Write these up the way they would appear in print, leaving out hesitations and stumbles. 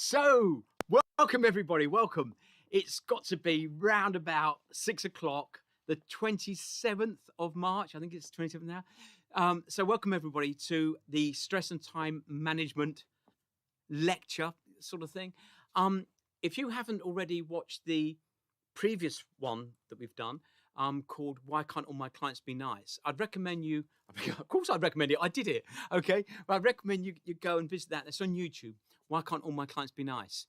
So, welcome everybody, welcome. It's got to be round about 6 o'clock, the 27th of March. I think it's 27th now. So welcome everybody to the Stress and Time Management lecture sort of thing. If you haven't already watched the previous one that we've done, called Why Can't All My Clients Be Nice? I'd recommend you, of course I'd recommend it, I did it, okay? But I'd recommend you go and visit that. It's on YouTube, Why Can't All My Clients Be Nice?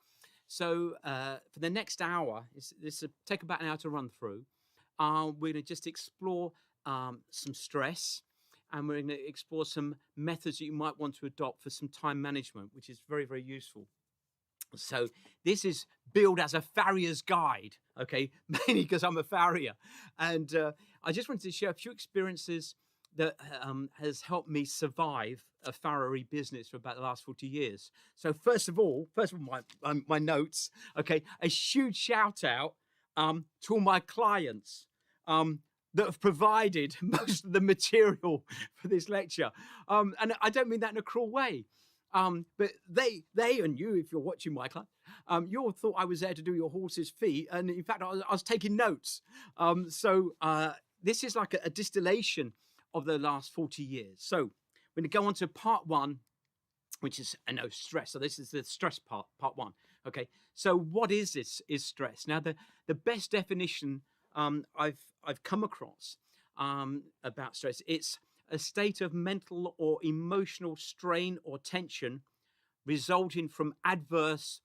So for the next hour, this will take about an hour to run through. We're going to just explore some stress, and we're going to explore some methods that you might want to adopt for some time management, which is very, very useful. So this is billed as a farrier's guide, okay, mainly because I'm a farrier. And I just wanted to share a few experiences that has helped me survive a farriery business for about the last 40 years. So first of all, my notes, okay, a huge shout out to all my clients that have provided most of the material for this lecture. And I don't mean that in a cruel way. But they and you, if you're watching my class, you all thought I was there to do your horse's feet. And in fact, I was taking notes. So this is like a distillation of the last 40 years. So we're going to go on to part one, which is, stress. So this is the stress part one. Okay. So what is this? Is stress? Now, the best definition I've come across about stress, it's a state of mental or emotional strain or tension resulting from adverse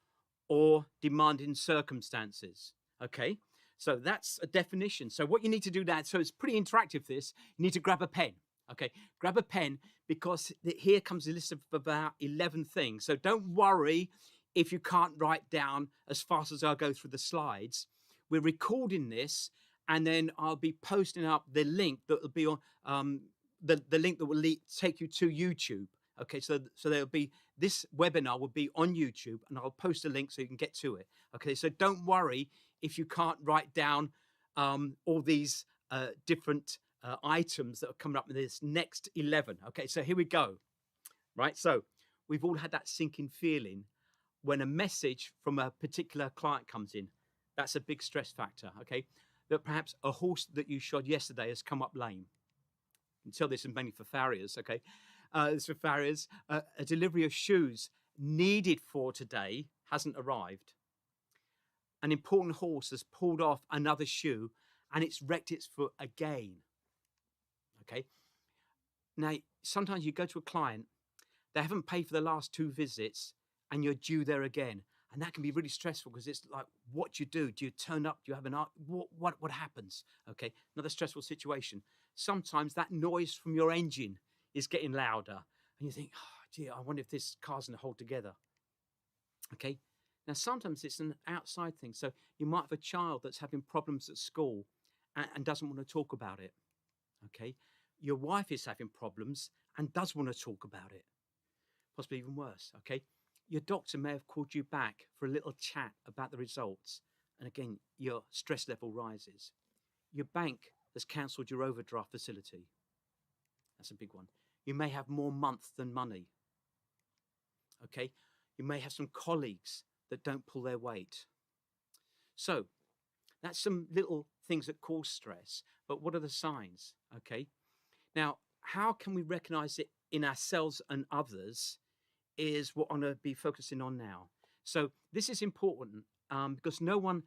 or demanding circumstances. Okay, so that's a definition. So what you need to do now, so it's pretty interactive this, you need to grab a pen. Okay, grab a pen, because here comes a list of about 11 things. So don't worry if you can't write down as fast as I go through the slides. We're recording this, and then I'll be posting up the link that will be on the link that will take you to YouTube. Okay, so there'll be, this webinar will be on YouTube, and I'll post a link so you can get to it. Okay, so don't worry if you can't write down all these different items that are coming up in this next 11. Okay, so here we go. Right, so we've all had that sinking feeling when a message from a particular client comes in. That's a big stress factor. Okay, that perhaps a horse that you shod yesterday has come up lame. You can tell this is mainly for farriers, okay? It's for farriers. A delivery of shoes needed for today hasn't arrived. An important horse has pulled off another shoe and it's wrecked its foot again, okay? Now, sometimes you go to a client, they haven't paid for the last 2 visits and you're due there again. And that can be really stressful, because it's like, what do you do? Do you turn up? Do you have an what happens? Okay, another stressful situation. Sometimes that noise from your engine is getting louder, and you think, oh, gee, I wonder if this car's going to hold together. Okay, now sometimes it's an outside thing. So you might have a child that's having problems at school and doesn't want to talk about it. Okay, your wife is having problems and does want to talk about it. Possibly even worse. Okay. Your doctor may have called you back for a little chat about the results, and again, your stress level rises. Your bank has cancelled your overdraft facility. That's a big one. You may have more month than money. Okay, you may have some colleagues that don't pull their weight. So that's some little things that cause stress, but what are the signs? Okay, now how can we recognize it in ourselves and others is what I'm going to be focusing on now. So this is important because no one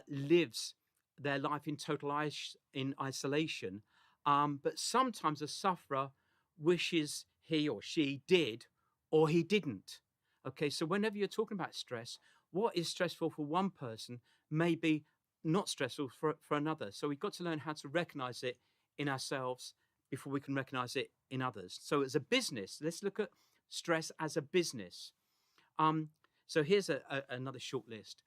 lives their life in total in isolation, but sometimes a sufferer wishes he or she did or he didn't. Okay, so whenever you're talking about stress, what is stressful for one person may be not stressful for another. So we've got to learn how to recognize it in ourselves before we can recognize it in others. So as a business, let's look at stress as a business. So here's another short list.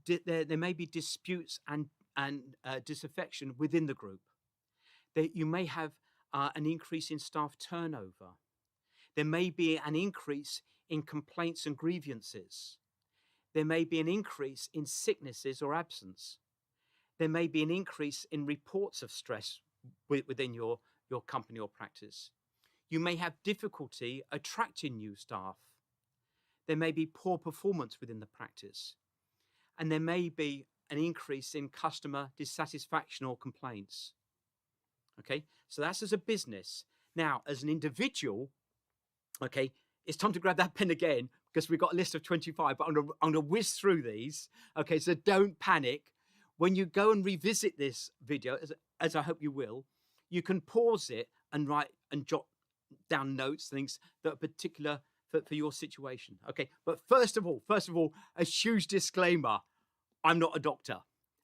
There may be disputes and disaffection within the group. You may have an increase in staff turnover. There may be an increase in complaints and grievances. There may be an increase in sicknesses or absence. There may be an increase in reports of stress within your company or practice. You may have difficulty attracting new staff. there may be poor performance within the practice, and there may be an increase in customer dissatisfaction or complaints. Okay, so that's as a business. Now, as an individual, okay, it's time to grab that pen again because we've got a list of 25, but I'm gonna whiz through these. Okay, so don't panic. When you go and revisit this video, as I hope you will, you can pause it and write and jot down notes, things that are particular for your situation. Okay, but first of all, a huge disclaimer: I'm not a doctor.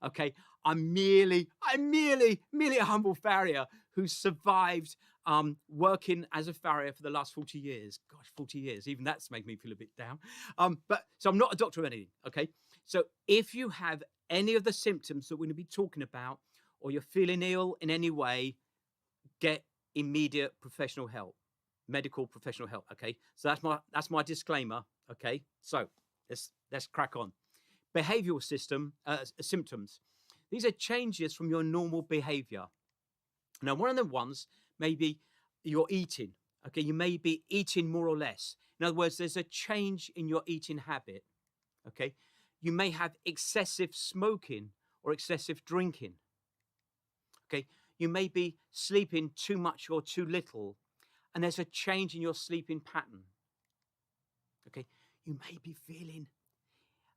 Okay, I'm merely a humble farrier who survived working as a farrier for the last 40 years. Gosh, 40 years, even that's made me feel a bit down. But so I'm not a doctor or anything. Okay, so if you have any of the symptoms that we're going to be talking about, or you're feeling ill in any way, get immediate professional help, medical professional help. Okay, so that's my disclaimer. Okay, so let's crack on. Behavioral symptoms. These are changes from your normal behavior. Now, one of the ones may be your eating. Okay, you may be eating more or less. In other words, there's a change in your eating habit. Okay, you may have excessive smoking or excessive drinking. Okay, you may be sleeping too much or too little, and there's a change in your sleeping pattern. Okay, you may be feeling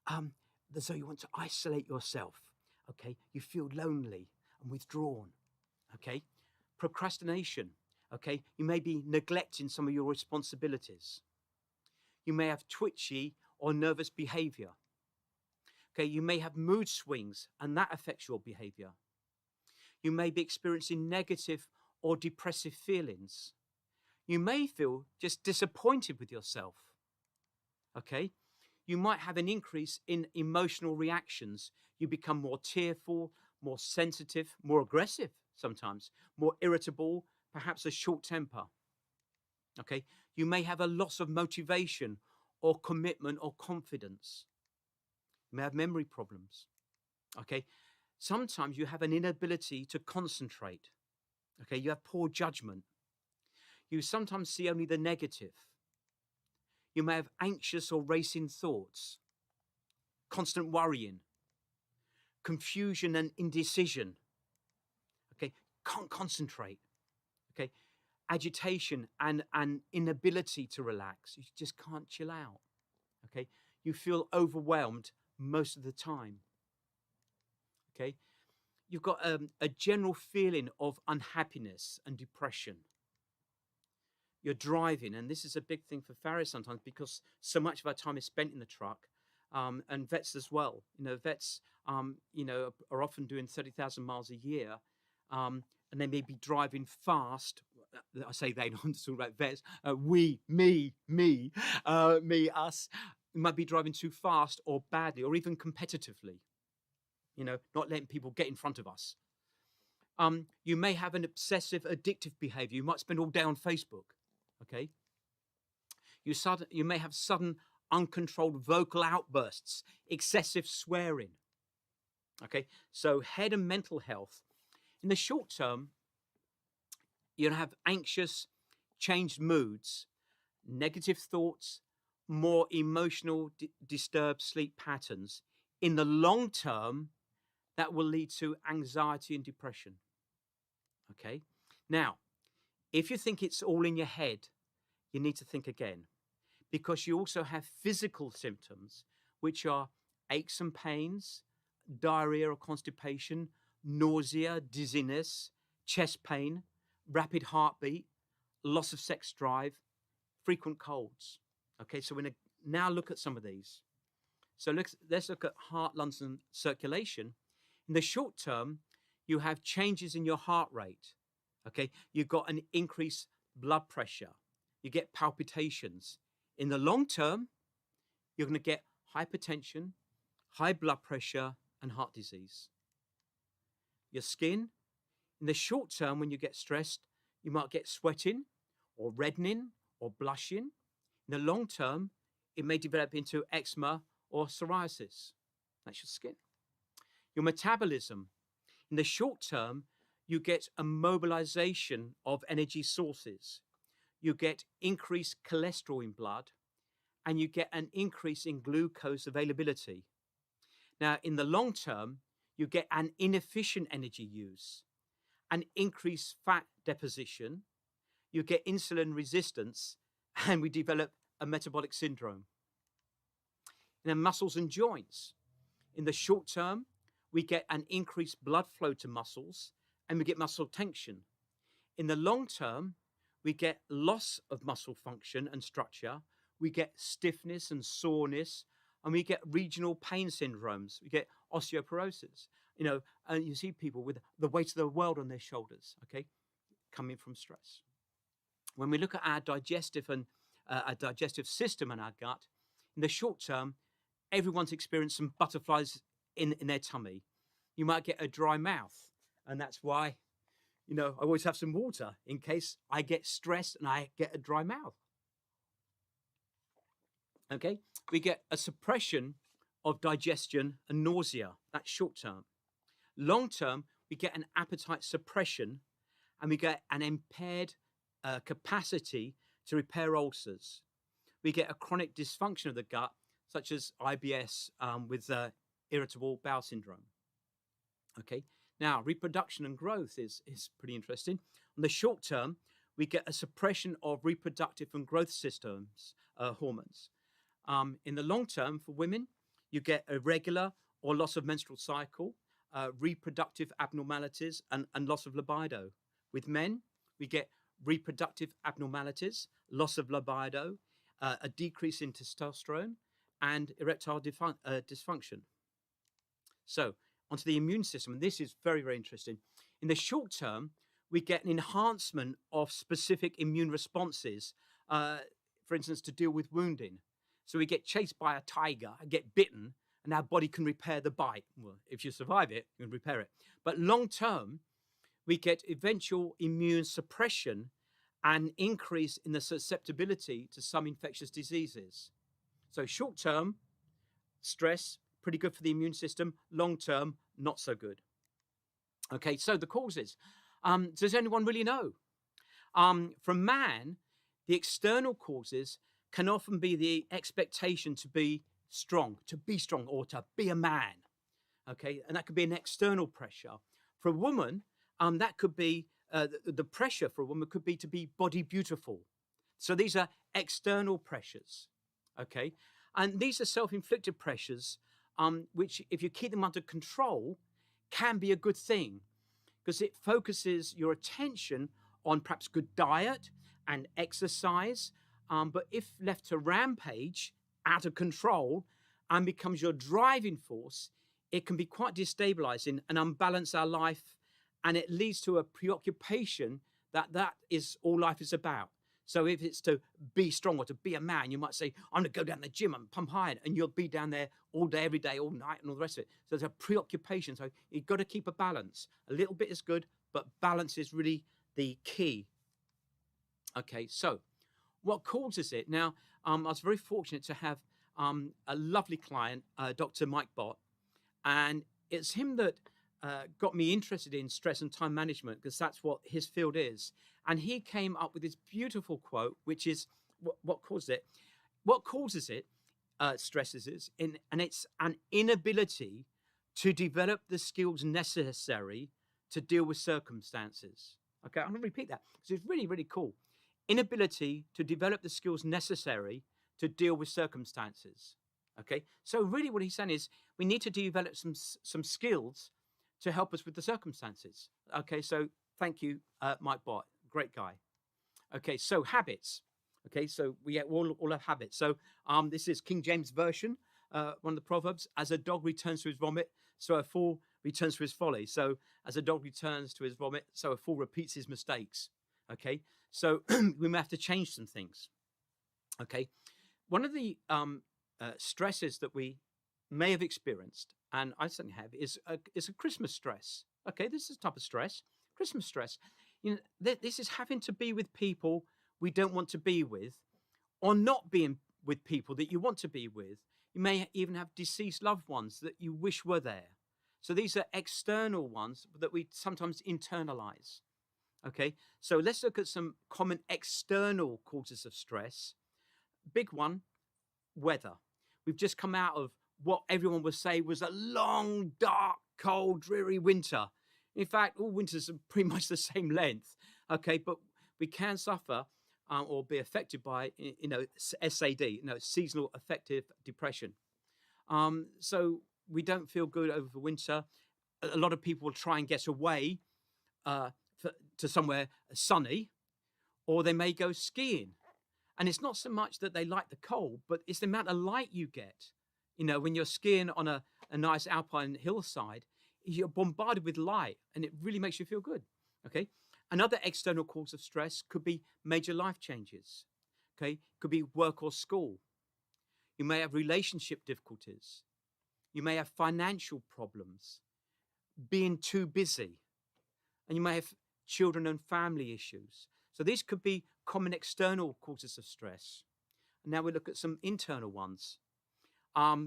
as though you want to isolate yourself. Okay, you feel lonely and withdrawn. Okay, procrastination. Okay, you may be neglecting some of your responsibilities. You may have twitchy or nervous behavior. Okay, you may have mood swings and that affects your behavior. You may be experiencing negative or depressive feelings. You may feel just disappointed with yourself. Okay, you might have an increase in emotional reactions. You become more tearful, more sensitive, more aggressive sometimes, more irritable, perhaps a short temper. Okay, you may have a loss of motivation or commitment or confidence. You may have memory problems. Okay, sometimes you have an inability to concentrate. Okay, you have poor judgment. You sometimes see only the negative. You may have anxious or racing thoughts, constant worrying, confusion and indecision. Okay, can't concentrate. Okay, agitation and an inability to relax. You just can't chill out. Okay, you feel overwhelmed most of the time. Okay, you've got a general feeling of unhappiness and depression. You're driving, and this is a big thing for farriers sometimes because so much of our time is spent in the truck, and vets as well. You know, vets, are often doing 30,000 miles a year, and they may be driving fast. I say they, I'm talking about vets. Us. We might be driving too fast or badly, or even competitively. You know, not letting people get in front of us. You may have an obsessive, addictive behavior. You might spend all day on Facebook. Okay. You may have sudden, uncontrolled vocal outbursts, excessive swearing. Okay. So head and mental health. In the short term, you'll have anxious, changed moods, negative thoughts, more emotional, disturbed sleep patterns. In the long term, that will lead to anxiety and depression. Okay. Now, if you think it's all in your head, you need to think again, because you also have physical symptoms, which are aches and pains, diarrhea or constipation, nausea, dizziness, chest pain, rapid heartbeat, loss of sex drive, frequent colds. Okay, so we're going to now look at some of these. So let's look at heart, lungs, and circulation. In the short term, you have changes in your heart rate. Okay, you've got an increased blood pressure. You get palpitations. In the long term, you're going to get hypertension, high blood pressure, and heart disease. Your skin, in the short term, when you get stressed, you might get sweating or reddening or blushing. In the long term, it may develop into eczema or psoriasis. That's your skin. Your metabolism, in the short term, you get a mobilization of energy sources. You get increased cholesterol in blood, and you get an increase in glucose availability. Now, in the long term, you get an inefficient energy use, an increased fat deposition, you get insulin resistance, and we develop a metabolic syndrome. And then muscles and joints. In the short term, we get an increased blood flow to muscles and we get muscle tension. In the long term, we get loss of muscle function and structure. We get stiffness and soreness, and we get regional pain syndromes. We get osteoporosis. And you see people with the weight of the world on their shoulders, okay, coming from stress. When we look at our digestive and our digestive system and our gut, in the short term, everyone's experienced some butterflies in their tummy. You might get a dry mouth, and that's why, I always have some water in case I get stressed and I get a dry mouth. Okay, we get a suppression of digestion and nausea. That's short term. Long term, we get an appetite suppression, and we get an impaired capacity to repair ulcers. We get a chronic dysfunction of the gut, such as IBS with irritable bowel syndrome. Okay, now reproduction and growth is pretty interesting. On the short term, we get a suppression of reproductive and growth systems hormones. In the long term, for women, you get irregular or loss of menstrual cycle, reproductive abnormalities, and loss of libido. With men, we get reproductive abnormalities, loss of libido, a decrease in testosterone, and erectile dysfunction. So, onto the immune system, and this is very, very interesting. In the short term, we get an enhancement of specific immune responses, for instance, to deal with wounding. So we get chased by a tiger, get bitten, and our body can repair the bite. Well, if you survive it, you can repair it. But long term, we get eventual immune suppression and increase in the susceptibility to some infectious diseases. So short term, stress, pretty good for the immune system. Long term, not so good. Okay, so the causes. Does anyone really know? For man, the external causes can often be the expectation to be strong, or to be a man. Okay, and that could be an external pressure. For a woman, that could be the pressure for a woman could be to be body beautiful. So these are external pressures. Okay, and these are self-inflicted pressures, which, if you keep them under control, can be a good thing, because it focuses your attention on perhaps good diet and exercise. But if left to rampage out of control and becomes your driving force, it can be quite destabilizing and unbalance our life, and it leads to a preoccupation that is all life is about. So if it's to be strong or to be a man, you might say, I'm going to go down the gym and pump iron, and you'll be down there all day, every day, all night, and all the rest of it. So there's a preoccupation. So you've got to keep a balance. A little bit is good, but balance is really the key. Okay, so what causes it? Now, I was very fortunate to have a lovely client, Dr. Mike Bott, and it's him that got me interested in stress and time management, because that's what his field is. And he came up with this beautiful quote, which is what causes it. What causes it, stresses is, and it's an inability to develop the skills necessary to deal with circumstances. Okay, I'm going to repeat that because it's really, really cool. Inability to develop the skills necessary to deal with circumstances. Okay, so really what he's saying is we need to develop some skills to help us with the circumstances. Okay, so thank you, Mike Bott, great guy. Okay, so habits. Okay, so we all have habits. So this is King James Version, one of the Proverbs. As a dog returns to his vomit, so a fool returns to his folly. So as a dog returns to his vomit, so a fool repeats his mistakes. Okay, so we may have to change some things. Okay, one of the stresses that we may have experienced, and I certainly have, is a Christmas stress. Okay, this is a type of stress, Christmas stress. This is having to be with people we don't want to be with, or not being with people that you want to be with. You may even have deceased loved ones that you wish were there. So these are external ones that we sometimes internalize. Okay, so let's look at some common external causes of stress. Big one, weather. We've just come out of what everyone would say was a long, dark, cold, dreary winter. In fact, all winters are pretty much the same length. Okay, but we can suffer or be affected by, SAD, seasonal affective depression. So we don't feel good over the winter. A lot of people will try and get away uh, to somewhere sunny, or they may go skiing. And it's not so much that they like the cold, but it's the amount of light you get. When you're skiing on a nice alpine hillside, you're bombarded with light and it really makes you feel good. Okay. Another external cause of stress could be major life changes. Okay. Could be work or school. You may have relationship difficulties. You may have financial problems, being too busy, and you may have children and family issues. So these could be common external causes of stress. And now we look at some internal ones.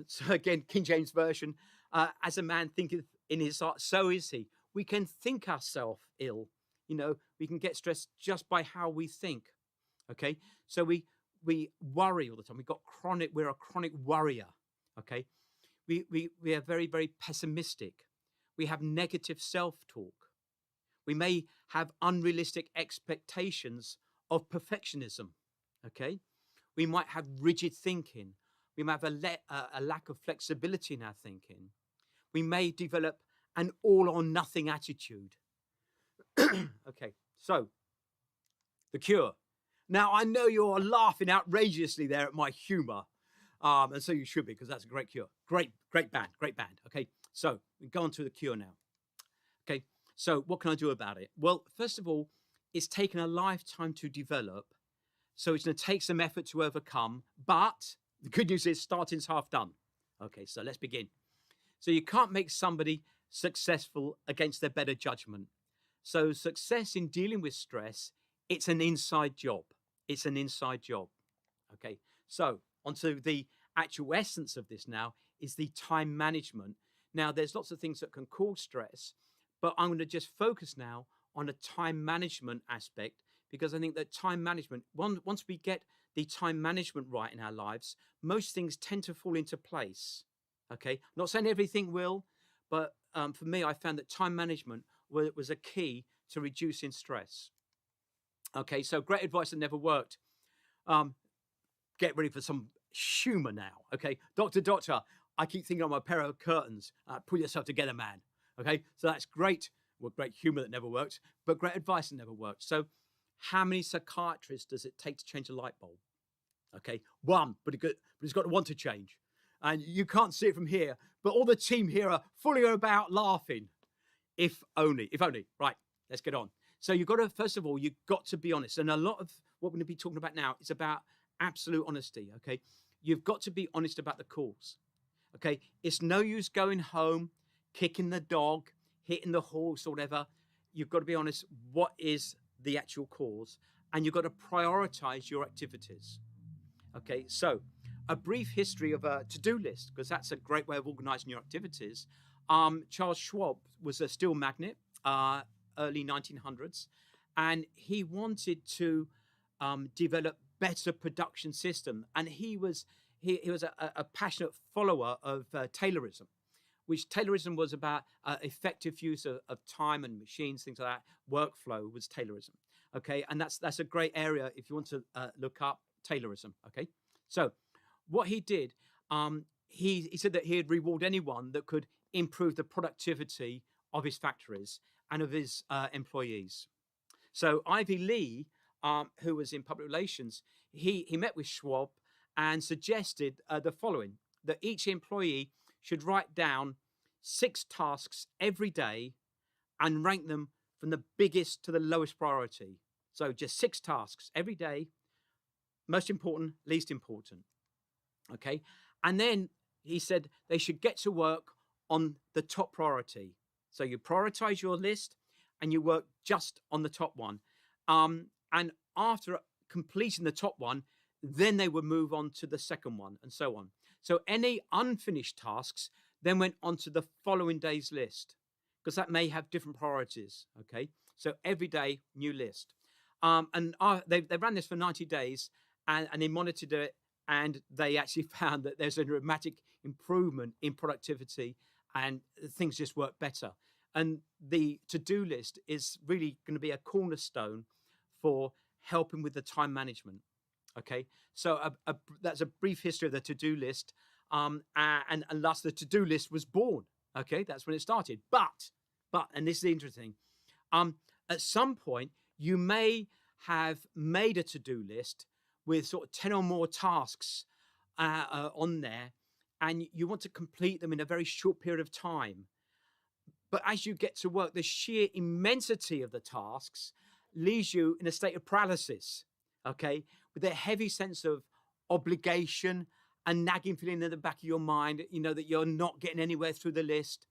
So again, King James Version, as a man thinketh in his heart, so is he. We can think ourselves ill. We can get stressed just by how we think. Okay, so we worry all the time. We're a chronic worrier. Okay, we are very, very pessimistic. We have negative self-talk. We may have unrealistic expectations of perfectionism. Okay, we might have rigid thinking. We might have a lack of flexibility in our thinking. We may develop an all or nothing attitude. Okay, so the cure. Now, I know you're laughing outrageously there at my humor. And so you should be, because that's a great cure. Great band. Okay, so we go on to the cure now. Okay, so what can I do about it? Well, first of all, it's taken a lifetime to develop. So it's going to take some effort to overcome. But the good news is starting's half done. Okay, so let's begin. So you can't make somebody successful against their better judgment. So success in dealing with stress, it's an inside job. It's an inside job. Okay, so onto the actual essence of this now is the time management. Now, there's lots of things that can cause stress, but I'm going to just focus now on a time management aspect, because I think that time management, once we get the time management right in our lives, most things tend to fall into place. Okay, not saying everything will, but for me, I found that time management was a key to reducing stress. Okay, so great advice that never worked. Get ready for some humor now. Okay, doctor, I keep thinking of my pair of curtains. Pull yourself together, man. Okay, so that's great. Well, great humor that never worked, but great advice that never worked. So how many psychiatrists does it take to change a light bulb? Okay, one, but it's got to want to change. And you can't see it from here, but all the team here are fully about laughing. If only. Right, let's get on. So first of all, you've got to be honest. And a lot of what we're going to be talking about now is about absolute honesty, okay? You've got to be honest about the cause, okay? It's no use going home, kicking the dog, hitting the horse or whatever. You've got to be honest. What is the actual cause? And you've got to prioritize your activities. Okay, so a brief history of a to-do list, because that's a great way of organizing your activities. Charles Schwab was a steel magnate, early 1900s, and he wanted to develop better production system. And he was a passionate follower of Taylorism, which Taylorism was about effective use of time and machines, things like that. Workflow was Taylorism. Okay, and that's a great area if you want to look up Taylorism. Okay, so what he did, he said that he'd reward anyone that could improve the productivity of his factories and of his employees. So Ivy Lee, who was in public relations, he met with Schwab and suggested the following: that each employee should write down 6 tasks every day and rank them from the biggest to the lowest priority. So just 6 tasks every day, most important, least important. Okay. And then he said they should get to work on the top priority. So you prioritize your list and you work just on the top one. And after completing the top one, then they would move on to the second one and so on. So any unfinished tasks then went on to the following day's list, because that may have different priorities. Okay. So every day, new list. And they ran this for 90 days and they monitored it. and they actually found that there's a dramatic improvement in productivity and things just work better. And the to-do list is really going to be a cornerstone for helping with the time management. Okay, so that's a brief history of the to-do list. And thus the to-do list was born. Okay, that's when it started. But, and this is interesting. At some point, you may have made a to-do list with sort of 10 or more tasks on there, and you want to complete them in a very short period of time. But as you get to work, the sheer immensity of the tasks leaves you in a state of paralysis, okay, with a heavy sense of obligation and nagging feeling in the back of your mind, that you're not getting anywhere through the list.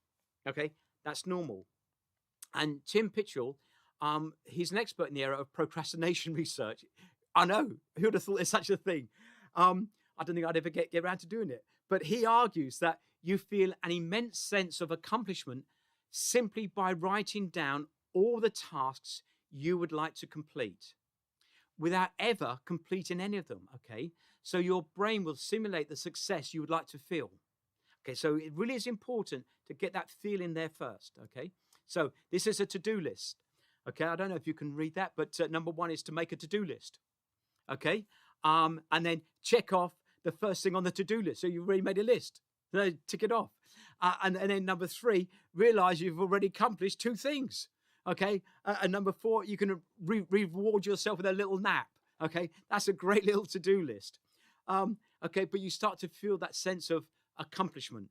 Okay, that's normal. And Tim Pitchell, he's an expert in the area of procrastination research. I know, who would have thought there's such a thing? I don't think I'd ever get around to doing it. But he argues that you feel an immense sense of accomplishment simply by writing down all the tasks you would like to complete without ever completing any of them, okay? So your brain will simulate the success you would like to feel. Okay, so it really is important to get that feeling there first, okay? So this is a to-do list, okay? I don't know if you can read that, but number one is to make a to-do list, okay? And then check off the first thing on the to-do list. So you've already made a list, so tick it off. And then number three, realize you've already accomplished two things, okay? And number four, you can reward yourself with a little nap, okay? That's a great little to-do list, okay? But you start to feel that sense of accomplishment.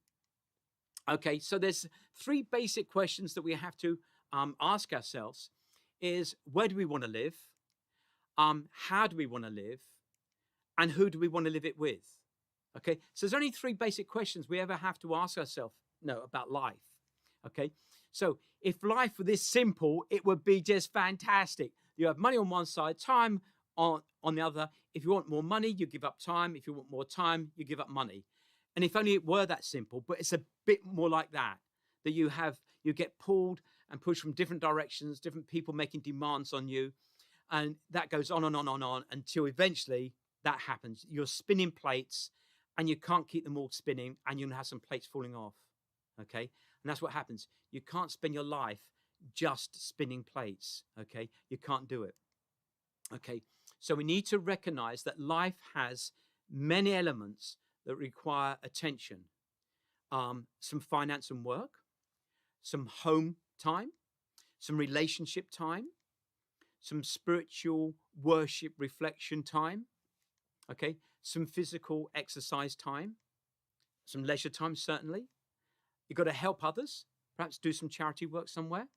Okay, so there's three basic questions that we have to ask ourselves is, where do we want to live? How do we want to live? And who do we want to live it with? Okay, so there's only three basic questions we ever have to ask ourselves about life. Okay, so if life were this simple, it would be just fantastic. You have money on one side, time on the other. If you want more money, you give up time. If you want more time, you give up money. And if only it were that simple, but it's a bit more like that you get pulled and pushed from different directions, different people making demands on you. And that goes on and on and on until eventually that happens. You're spinning plates and you can't keep them all spinning, and you'll have some plates falling off. Okay. And that's what happens. You can't spend your life just spinning plates. Okay. You can't do it. Okay. So we need to recognize that life has many elements that require attention, some finance and work, some home time, some relationship time, some spiritual worship reflection time, okay, some physical exercise time, some leisure time, certainly. You've got to help others, perhaps do some charity work somewhere.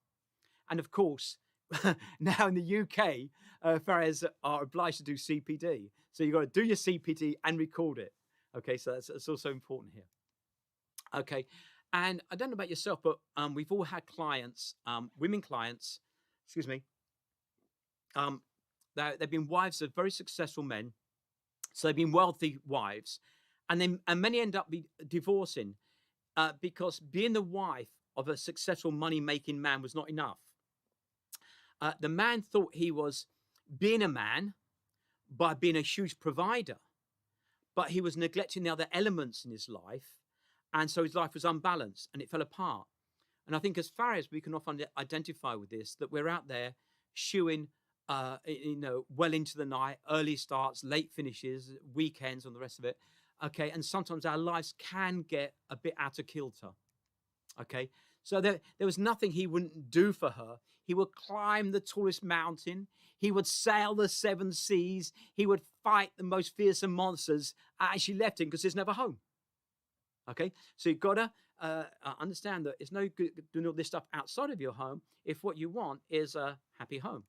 And of course, now in the UK, Farriers are obliged to do CPD. So you've got to do your CPD and record it. Okay, so that's also important here. Okay, and I don't know about yourself, but we've all had clients, women clients, excuse me, they've been wives of very successful men. So they've been wealthy wives, and many end up divorcing because being the wife of a successful money-making man was not enough. The man thought he was being a man by being a huge provider, but he was neglecting the other elements in his life, and so his life was unbalanced and it fell apart. And I think as Farriers, we can often identify with this, that we're out there shoeing well into the night, early starts, late finishes, weekends, and the rest of it. Okay, and sometimes our lives can get a bit out of kilter. Okay, so there was nothing he wouldn't do for her. He would climb the tallest mountain. He would sail the seven seas. He would fight the most fearsome monsters as she left him because there's never home. Okay, so you've got to understand that it's no good doing all this stuff outside of your home if what you want is a happy home.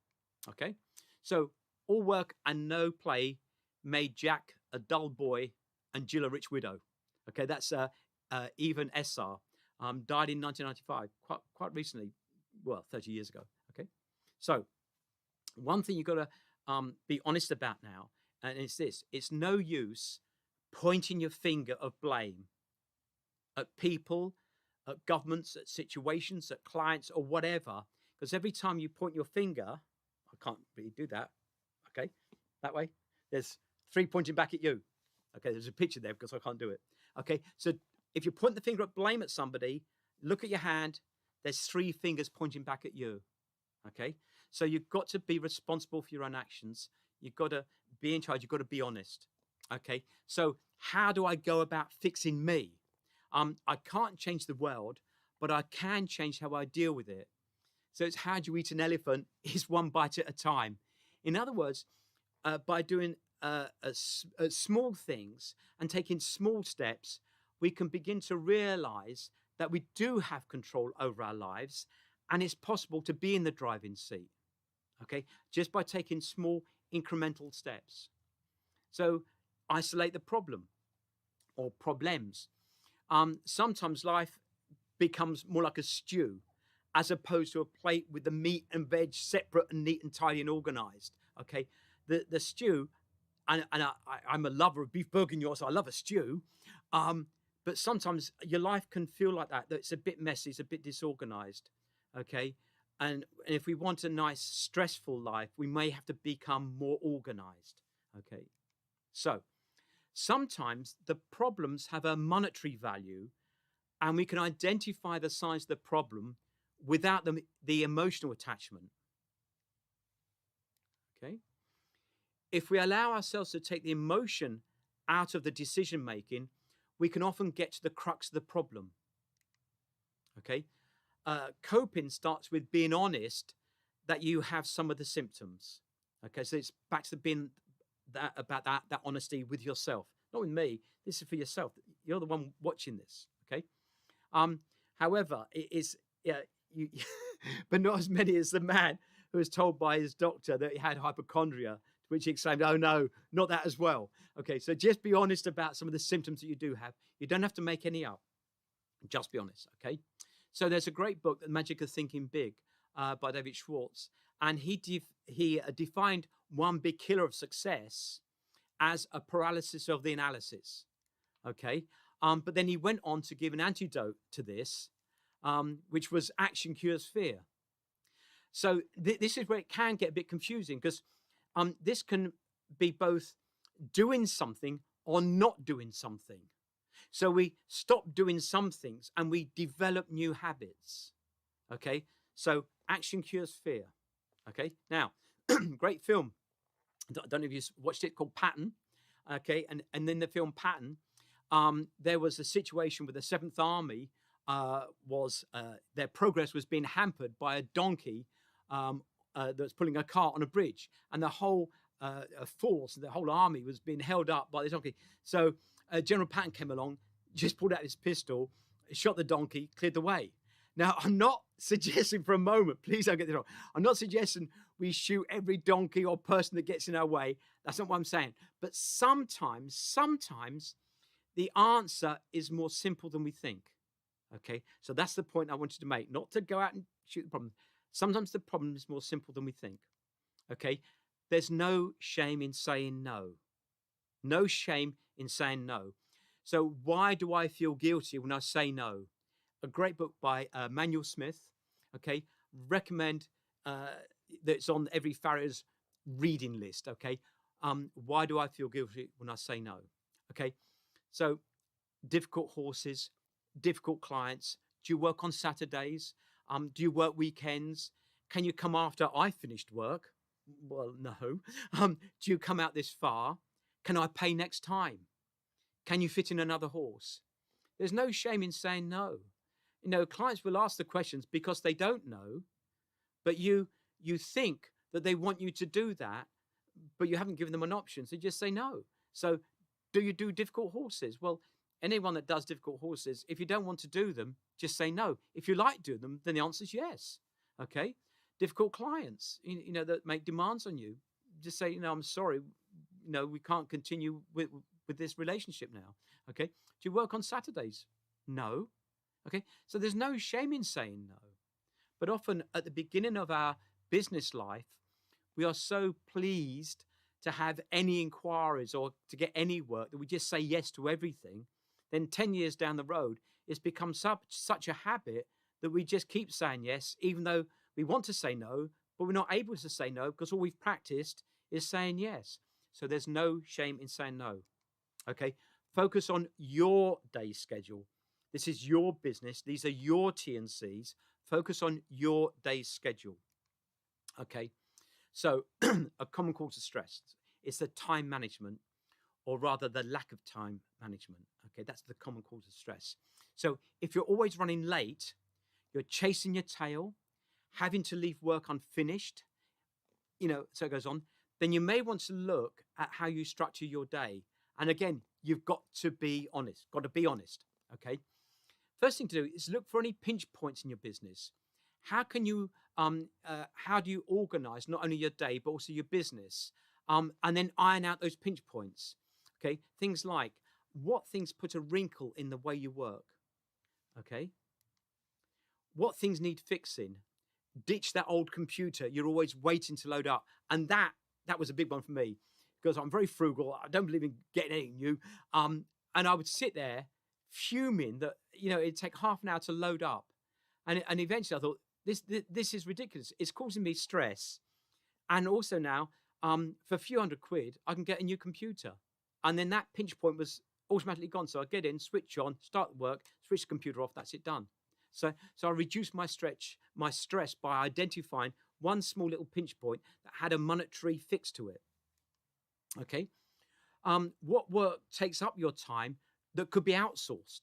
Okay, so all work and no play made Jack a dull boy and Jill a rich widow. Okay, that's Even Essar, died in 1995, quite recently, well, 30 years ago. Okay, so one thing you've got to be honest about now, and it's this: it's no use pointing your finger of blame at people, at governments, at situations, at clients, or whatever, because every time you point your finger, I can't really do that, okay, that way, there's three pointing back at you, Okay, there's a picture there because I can't do it. Okay, so if you point the finger at blame at somebody, look at your hand. There's 3 fingers pointing back at you. Okay, so you've got to be responsible for your own actions. You've got to be in charge. You've got to be honest. Okay, so how do I go about fixing me? I can't change the world, but I can change how I deal with it. So it's how do you eat an elephant? Is one bite at a time. In other words, by doing small things and taking small steps, we can begin to realize that we do have control over our lives, and it's possible to be in the driving seat, okay, just by taking small incremental steps. So isolate the problem or problems. Sometimes life becomes more like a stew as opposed to a plate with the meat and veg separate and neat and tidy and organized. Okay, the stew, and I'm a lover of beef bourguignon, so I love a stew. But sometimes your life can feel like that it's a bit messy, it's a bit disorganized. Okay, and if we want a nice stressful life, we may have to become more organized. Okay, so sometimes the problems have a monetary value, and we can identify the size of the problem without the emotional attachment. Okay, if we allow ourselves to take the emotion out of the decision making, we can often get to the crux of the problem. Okay, coping starts with being honest that you have some of the symptoms. Okay, so it's back to being about that honesty with yourself, not with me. This is for yourself. You're the one watching this. Okay. However, it is you, but not as many as the man who was told by his doctor that he had hypochondria, to which he exclaimed, "Oh no, not that as well." Okay, so just be honest about some of the symptoms that you do have. You don't have to make any up. Just be honest. Okay. So there's a great book, The Magic of Thinking Big, by David Schwartz, and he defined one big killer of success as a paralysis of the analysis. Okay, but then he went on to give an antidote to this, which was action cures fear. So this is where it can get a bit confusing, because this can be both doing something or not doing something. So we stop doing some things and we develop new habits. Okay, so action cures fear. Okay, now, great film. I don't know if you've watched it, called Patton. Okay, and in the film Patton, there was a situation where the Seventh Army their progress was being hampered by a donkey that was pulling a cart on a bridge, and the whole force, the whole army was being held up by this donkey. So General Patton came along, just pulled out his pistol, shot the donkey, cleared the way. Now, I'm not suggesting for a moment, please don't get this wrong, I'm not suggesting we shoot every donkey or person that gets in our way. That's not what I'm saying. But sometimes the answer is more simple than we think. Okay, so that's the point I wanted to make, not to go out and shoot the problem. Sometimes the problem is more simple than we think. Okay, there's no shame in saying no. No shame in saying no. So why do I feel guilty when I say no? A great book by Manuel Smith. Okay, recommend that's on every farrier's reading list. Okay, why do I feel guilty when I say no? Okay, so difficult horses, difficult clients. Do you work on Saturdays? Do you work weekends? Can you come after I finished work? Well, no. Do you come out this far? Can I pay next time? Can you fit in another horse? There's no shame in saying no. You know, clients will ask the questions because they don't know, but you think that they want you to do that, but you haven't given them an option. So just say no. So do you do difficult horses? Well, anyone that does difficult horses, if you don't want to do them, just say no. If you like doing them, then the answer is yes. Okay. Difficult clients, you know, that make demands on you, just say, I'm sorry, we can't continue with this relationship now. Okay. Do you work on Saturdays? No. Okay. So there's no shame in saying no. But often at the beginning of our business life, we are so pleased to have any inquiries or to get any work that we just say yes to everything. Then 10 years down the road, it's become such a habit that we just keep saying yes, even though we want to say no, but we're not able to say no because all we've practiced is saying yes. So there's no shame in saying no. Okay. Focus on your day schedule. This is your business. These are your T&Cs. Focus on your day's schedule. Okay. So, a common cause of stress is the time management, or rather the lack of time management. Okay. That's the common cause of stress. So, if you're always running late, you're chasing your tail, having to leave work unfinished, so it goes on, then you may want to look at how you structure your day. And again, you've got to be honest, Okay. First thing to do is look for any pinch points in your business. How do you organize not only your day, but also your business? And then iron out those pinch points. Okay. Things like what things put a wrinkle in the way you work. Okay. What things need fixing? Ditch that old computer you're always waiting to load up. And that was a big one for me, because I'm very frugal. I don't believe in getting anything new. And I would sit there fuming that it'd take half an hour to load up, and eventually I thought, this is ridiculous. It's causing me stress. And also now, for a few £100 I can get a new computer, and then that pinch point was automatically gone. So I get in, switch on, start the work, switch the computer off. That's it, done. So I reduced my stress by identifying one small little pinch point that had a monetary fix to it. Okay. What work takes up your time that could be outsourced?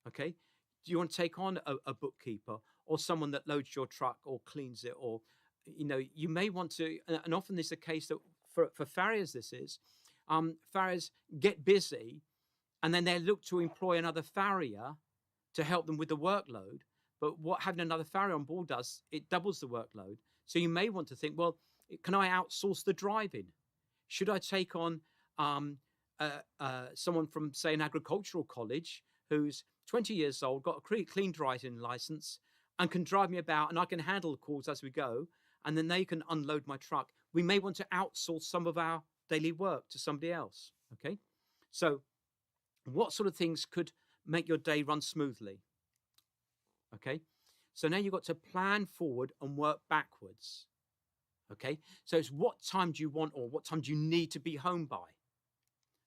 Okay. Do you want to take on a bookkeeper, or someone that loads your truck or cleans it? Or, you may want to, and often this is the case that for farriers, farriers get busy, and then they look to employ another farrier to help them with the workload. But what having another farrier on board does, it doubles the workload. So you may want to think, well, can I outsource the driving? Should I take on someone from, say, an agricultural college who's 20 years old, got a clean driving license, and can drive me about, and I can handle the calls as we go, and then they can unload my truck? We may want to outsource some of our daily work to somebody else. Okay. So what sort of things could make your day run smoothly? Okay. So now you've got to plan forward and work backwards. Okay. So it's what time do you want, or what time do you need to be home by?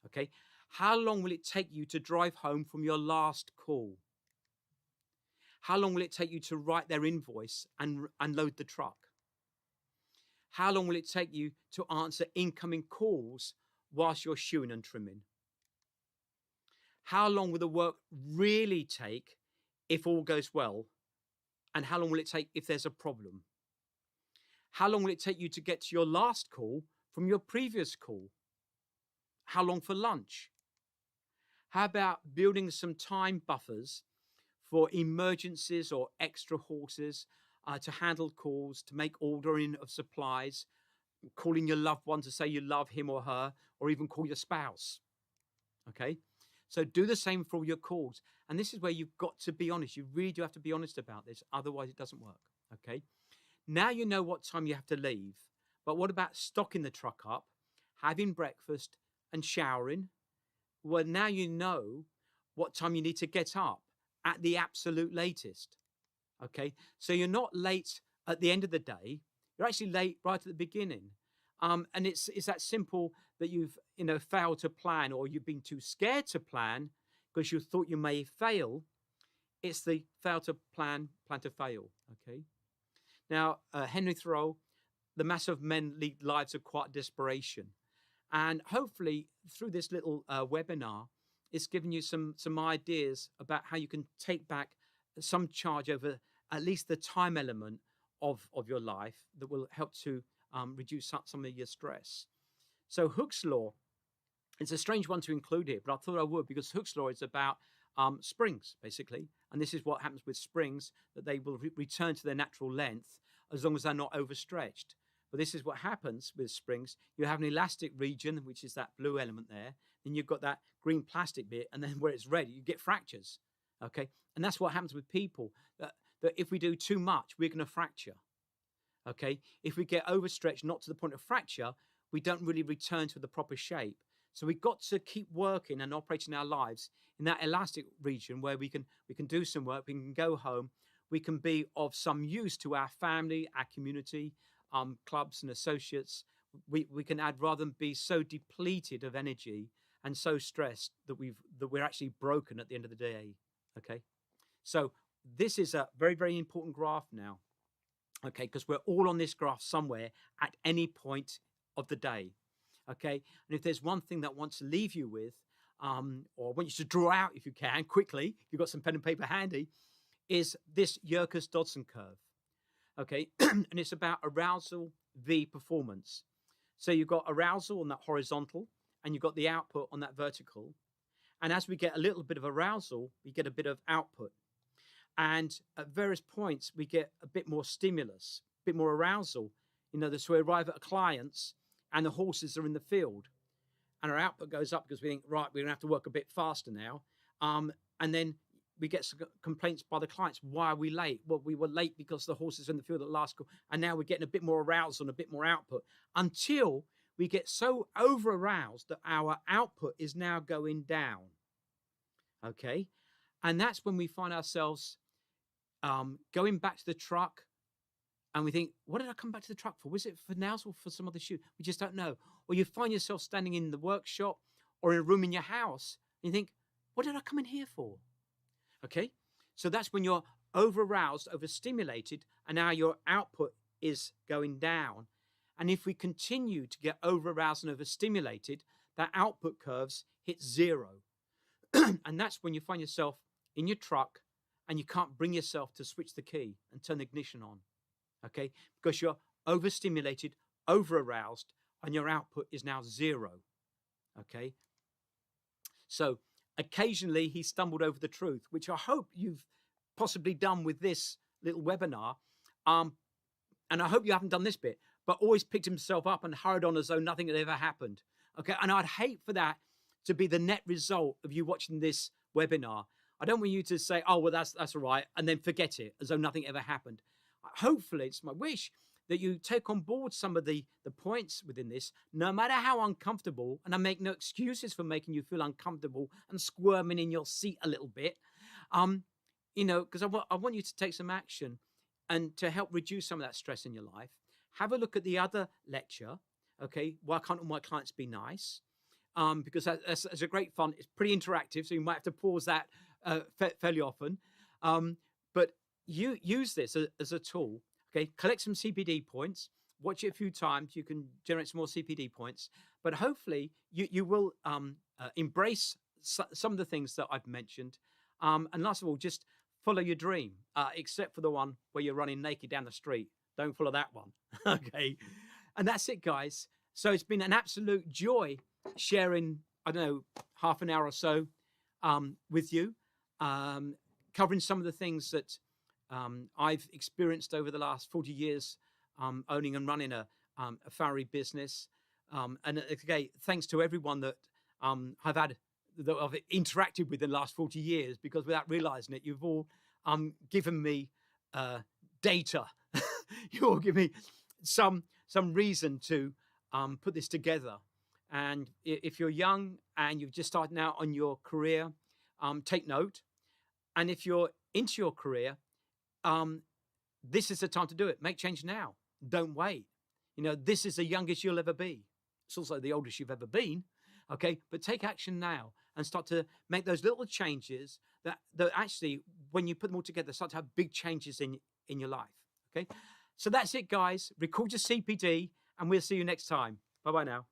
Okay. How long will it take you to drive home from your last call? How long will it take you to write their invoice and load the truck? How long will it take you to answer incoming calls whilst you're shoeing and trimming? How long will the work really take if all goes well? And how long will it take if there's a problem? How long will it take you to get to your last call from your previous call? How long for lunch? How about building some time buffers for emergencies or extra horses, to handle calls, to make ordering of supplies, calling your loved one to say you love him or her, or even call your spouse? Okay. So do the same for all your calls. And this is where you've got to be honest. You really do have to be honest about this. Otherwise, it doesn't work. Okay. Now you know what time you have to leave. But what about stocking the truck up, having breakfast, and showering? Well, now you know what time you need to get up at the absolute latest. Okay. So you're not late at the end of the day. You're actually late right at the beginning. And it's that simple, that you've failed to plan, or you've been too scared to plan because you thought you may fail. It's the fail to plan to fail. Okay. Now, Henry Thoreau, the mass of men lead lives of quiet desperation, and hopefully through this little webinar, it's given you some ideas about how you can take back some charge over at least the time element of your life, that will help to reduce some of your stress. So Hooke's law, it's a strange one to include here, but I thought I would, because Hooke's law is about springs, basically. And this is what happens with springs, that they will return to their natural length as long as they're not overstretched. But this is what happens with springs. You have an elastic region, which is that blue element there. Then you've got that green plastic bit, and then where it's red, you get fractures. Okay. And that's what happens with people, that if we do too much, we're going to fracture. Okay. If we get overstretched, not to the point of fracture, we don't really return to the proper shape. So we've got to keep working and operating our lives in that elastic region, where we can do some work, we can go home, we can be of some use to our family, our community, clubs and associates. We can add, rather than be so depleted of energy and so stressed that we're actually broken at the end of the day. Okay, so this is a very, very important graph now. Okay, because we're all on this graph somewhere at any point of the day. Okay, and if there's one thing that I want to leave you with, or I want you to draw out if you can quickly, if you've got some pen and paper handy, is this Yerkes-Dodson curve. Okay, and it's about arousal v performance. So you've got arousal on that horizontal, and you've got the output on that vertical. And as we get a little bit of arousal, we get a bit of output. And at various points, we get a bit more stimulus, a bit more arousal. So we arrive at a client's and the horses are in the field. And our output goes up because we think, right, we're going to have to work a bit faster now. And then we get some complaints by the clients. Why are we late? Well, we were late because the horses are in the field at the last call. And now we're getting a bit more arousal and a bit more output until we get so over aroused that our output is now going down. Okay. And that's when we find ourselves going back to the truck, and we think, what did I come back to the truck for? Was it for nails or for some other shoe? We just don't know. Or you find yourself standing in the workshop or in a room in your house, and you think, what did I come in here for? Okay, so that's when you're over-aroused, overstimulated, and now your output is going down. And if we continue to get over-aroused and overstimulated, that output curves hit zero. And that's when you find yourself in your truck and you can't bring yourself to switch the key and turn the ignition on. Okay, because you're overstimulated, over-aroused, and your output is now zero. Okay, so occasionally he stumbled over the truth, which I hope you've possibly done with this little webinar. And I hope you haven't done this bit, but always picked himself up and hurried on as though nothing had ever happened. Okay, and I'd hate for that to be the net result of you watching this webinar. I don't want you to say, oh, well, that's all right, and then forget it as though nothing ever happened. Hopefully, it's my wish that you take on board some of the points within this, no matter how uncomfortable, and I make no excuses for making you feel uncomfortable and squirming in your seat a little bit, because I want you to take some action and to help reduce some of that stress in your life. Have a look at the other lecture, okay? Why can't all my clients be nice? Because that's a great fun. It's pretty interactive, so you might have to pause that fairly often. But you use this as a tool, okay? Collect some CPD points, watch it a few times, you can generate some more CPD points, but hopefully you will embrace some of the things that I've mentioned. And last of all, just follow your dream, except for the one where you're running naked down the street. Don't follow that one, okay? And that's it, guys. So it's been an absolute joy sharing, I don't know, half an hour or so with you, covering some of the things that I've experienced over the last 40 years owning and running a farriery business. And again, thanks to everyone that that I've interacted with in the last 40 years, because without realizing it, you've all given me data. You all give me some reason to put this together. And if you're young and you've just started out on your career, take note. And if you're into your career, this is the time to do it. Make change now. Don't wait. This is the youngest you'll ever be. It's also the oldest you've ever been. Okay, but take action now and start to make those little changes that actually, when you put them all together, start to have big changes in your life. Okay, so that's it, guys. Record your CPD, and we'll see you next time. Bye-bye now.